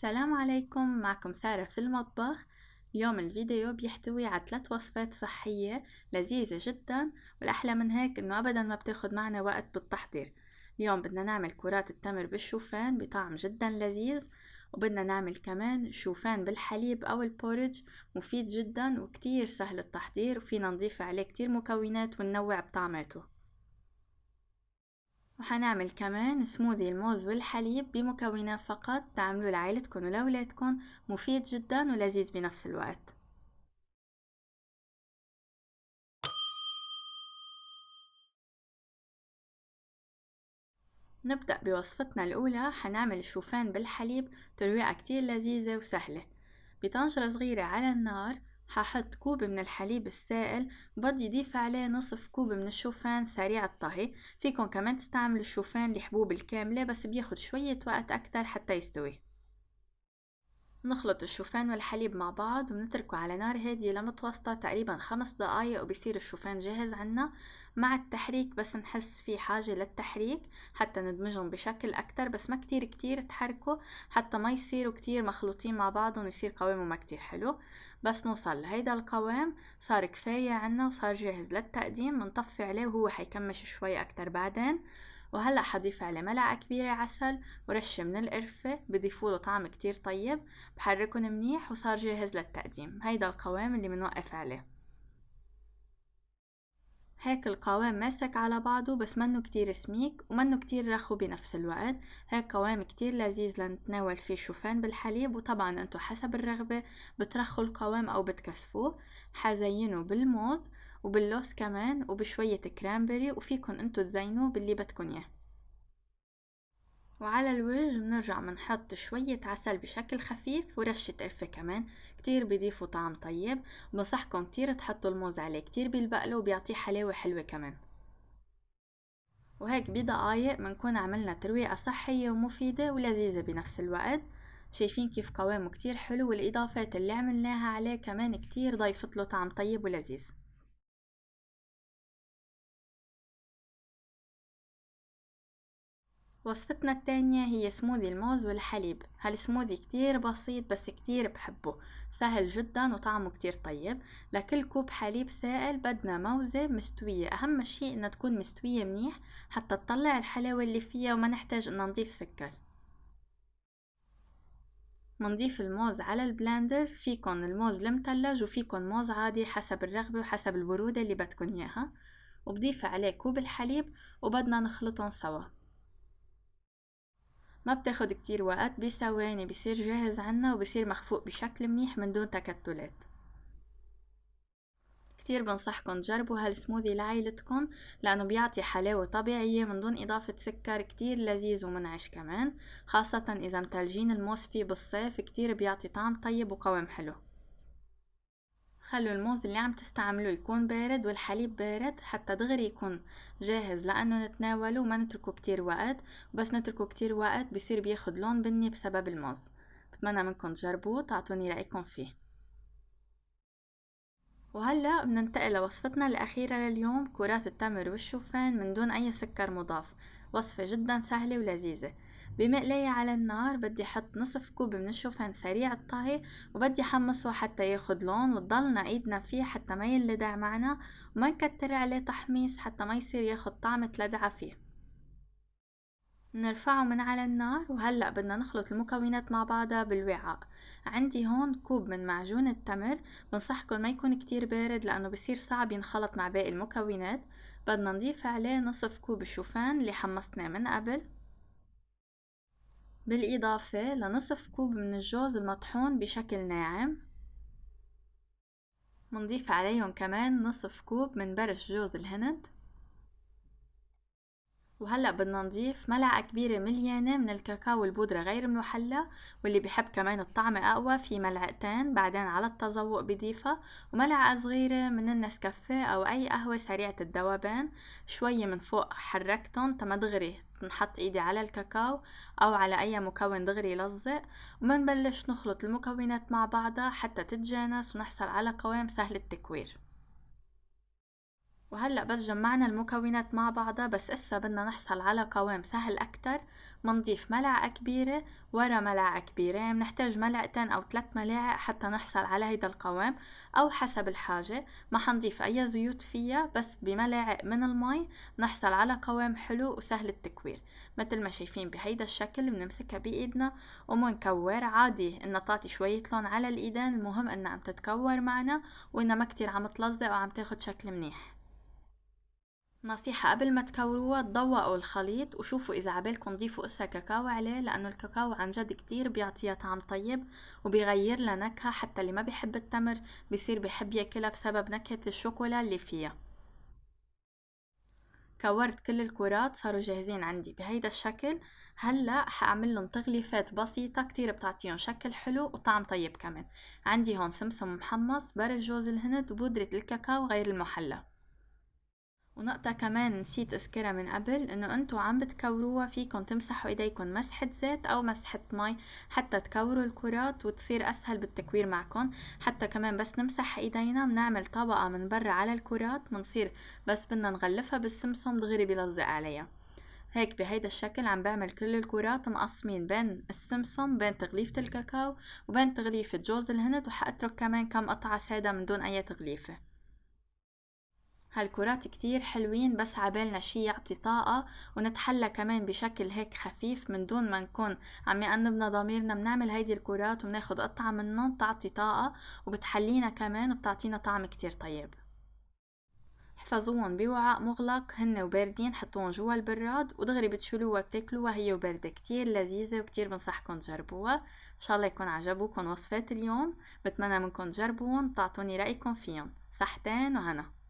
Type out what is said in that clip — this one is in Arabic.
السلام عليكم، معكم سارة في المطبخ. اليوم الفيديو بيحتوي على 3 وصفات صحية لذيذة جدا، والأحلى من هيك إنه أبدا ما بتاخد معنا وقت بالتحضير. اليوم بدنا نعمل كرات التمر بالشوفان بطعم جدا لذيذ، وبدنا نعمل كمان شوفان بالحليب أو البورج، مفيد جدا وكتير سهل التحضير، وفينا نضيف عليه كتير مكونات وننوع بطعماته. وحنعمل كمان سموذي الموز والحليب بمكونات فقط، تعملوه لعائلتكم ولأولادكم، مفيد جدا ولذيذ بنفس الوقت. نبدأ بوصفتنا الأولى. حنعمل الشوفان بالحليب، ترويقة كتير لذيذة وسهلة. بطنجرة صغيرة على النار ححط كوب من الحليب السائل، وبدي ضيف عليه نصف كوب من الشوفان سريع الطهي. فيكن كمان تستعملوا الشوفان الحبوب الكاملة، بس بياخد شوية وقت أكتر حتى يستوي. نخلط الشوفان والحليب مع بعض ونتركه على نار هادية لمتوسطة تقريبا 5 دقايق، وبصير الشوفان جاهز عنا. مع التحريك بس نحس في حاجة للتحريك حتى ندمجهم بشكل أكتر، بس ما كتير تحركوا حتى ما يصيروا كتير مخلوطين مع بعضهم ويصير قوامه ما كتير حلو. بس نوصل لهيدا القوام صار كفاية عنا وصار جاهز للتقديم. منطفي عليه وهو حيكمش شوي أكتر بعدين. وهلأ حضيف عليه ملعقة كبيرة عسل ورشة من القرفة، بضيفوله طعم كتير طيب. بحركن منيح وصار جاهز للتقديم. هيدا القوام اللي منوقف عليه. هيك القوام ماسك على بعضه، بس منه كتير سميك ومنه كتير رخو بنفس الوقت. هيك قوام كتير لذيذ لنتناول فيه شوفان بالحليب، وطبعا انتو حسب الرغبة بترخوا القوام او بتكثفوه. حزينه بالموز وباللوز كمان وبشوية كرامبري، وفيكن انتو تزينوه باللي بدكن اياه. وعلى الوجه بنرجع منحط شوية عسل بشكل خفيف ورشة قرفة كمان، كتير بيضيفوا طعم طيب. بنصحكم كتير تحطوا الموز عليه، كتير بيلبقله وبيعطيه حلاوة حلوة كمان. وهيك بدقايق منكون عملنا ترويقة صحية ومفيدة ولذيذة بنفس الوقت. شايفين كيف قوامه كتير حلو، والإضافات اللي عملناها عليه كمان كتير ضيفتله طعم طيب ولذيذ. وصفتنا التانية هي سموذي الموز والحليب. هالسموذي كتير بسيط بس كتير بحبه، سهل جدا وطعمه كتير طيب. لكل كوب حليب سائل بدنا موزة مستوية، أهم شي إنها تكون مستوية منيح حتى تطلع الحلاوة اللي فيها وما نحتاج إن نضيف سكر. منضيف الموز على البلاندر، فيكن الموز المتلج وفيكن موز عادي حسب الرغبة وحسب البرودة اللي بدكن إياها. وبضيف عليه كوب الحليب وبدنا نخلطهم سوا. ما بتاخد كتير وقت، بثواني بصير جاهز عنا وبصير مخفوق بشكل منيح من دون تكتلات. كتير بنصحكن تجربوا هالسموذي لعيلتكن، لأنه بيعطي حلاوة طبيعية من دون إضافة سكر، كتير لذيذ ومنعش كمان، خاصة إذا متلجين الموز فيه بالصيف كتير بيعطي طعم طيب وقوام حلو. خلوا الموز اللي عم تستعملوه يكون بارد والحليب بارد حتى دغري يكون جاهز لأنه نتناوله، وما نتركه كتير وقت. بس نتركه كتير وقت بصير بياخد لون بني بسبب الموز. بتمنى منكم تجربوه تعطوني رأيكم فيه. وهلأ بننتقل لوصفتنا الأخيرة لليوم، كرات التمر والشوفان من دون أي سكر مضاف. وصفة جدا سهلة ولذيذة. بمقلاية على النار بدي حط نصف كوب من الشوفان سريع الطهي، وبدي حمصه حتى ياخد لون، وتضلنا ايدنا فيه حتى ما يلدع معنا، وما نكتر عليه تحميص حتى ما يصير ياخد طعمة لدعة فيه. نرفعه من على النار. وهلأ بدنا نخلط المكونات مع بعضها بالوعاء. عندي هون كوب من معجون التمر، بنصحكم ما يكون كتير بارد لأنه بصير صعب ينخلط مع باقي المكونات. بدنا نضيف عليه نصف كوب الشوفان اللي حمصناه من قبل، بالإضافة لنصف كوب من الجوز المطحون بشكل ناعم. منضيف عليهم كمان نصف كوب من برش جوز الهند. وهلأ بدنا نضيف ملعقة كبيرة مليانة من الكاكاو البودرة غير المحلى، واللي بيحب كمان الطعم أقوى في ملعقتين بعدين على التذوق بضيفها. وملعقة صغيرة من النسكافيه أو أي قهوة سريعة الذوبان. شوية من فوق حركتن تما دغري نحط ايدي على الكاكاو أو على أي مكون دغري يلزق. ومنبلش نخلط المكونات مع بعضها حتى تتجانس ونحصل على قوام سهل التكوير. وهلأ بس جمعنا المكونات مع بعضها، بس إسا بدنا نحصل على قوام سهل أكتر. منضيف ملعقة كبيرة ورا ملعقة كبيرة، يعني منحتاج ملعقتين أو 3 ملاعق حتى نحصل على هيدا القوام، أو حسب الحاجة. ما حنضيف أي زيوت فيها، بس بملاعق من المي نحصل على قوام حلو وسهل التكوير. مثل ما شايفين بهيدا الشكل بنمسكها بإيدنا ومنكور عادي إنها تعطي شوية لون على الإيدين، المهم إنها عم تتكور معنا وإنها ما كتير عم تلزق وعم تاخد شكل منيح. نصيحة قبل ما تكوروها تضوقوا الخليط وشوفوا إذا عبالكم ضيفوا قصة كاكاو عليه، لأنه الكاكاو عن جد كتير بيعطيها طعم طيب وبيغير لها نكهة. حتى اللي ما بيحب التمر بيصير بيحب ياكلها بسبب نكهة الشوكولا اللي فيها. كورت كل الكرات صاروا جاهزين عندي بهيدا الشكل. هلأ حاعملن تغليفات بسيطة كتير بتعطيهم شكل حلو وطعم طيب كمان. عندي هون سمسم محمص، برش جوز الهند، وبودرة الكاكاو غير المحلى. ونقطة كمان نسيت اذكرها من قبل، انه انتو عم بتكوروها فيكن تمسحوا ايديكن مسحة زيت او مسحة مي حتى تكوروا الكرات وتصير اسهل بالتكوير معكن. حتى كمان بس نمسح ايدينا بنعمل طبقة من برا على الكرات، بنصير بس بدنا نغلفها بالسمسم دغري بيلزق عليها. هيك بهيدا الشكل عم بعمل كل الكرات مقسمين بين السمسم، بين تغليفة الكاكاو وبين تغليفة جوز الهند، وحاترك كمان كم قطعة سادة من دون اي تغليفة. هالكرات كتير حلوين، بس عبالنا شي يعطي طاقة ونتحلى كمان بشكل هيك خفيف من دون ما نكون عم يأنبنا ضميرنا. بنعمل هيدي الكرات وبناخد قطعة منهم تعطي طاقة وبتحلينا كمان وبتعطينا طعم كتير طيب. احفظوهم بوعاء مغلق هن وباردين، حطوهم جوا البراد ودغري بتشيلوها بتاكلوها هي وباردة. كتير لذيذة وكتير بنصحكم تجربوها. ان شاء الله يكون عجبوكم وصفات اليوم، بتمنى منكم تجربوهم تعطوني رأيكم فيهم. صحتين وهنا.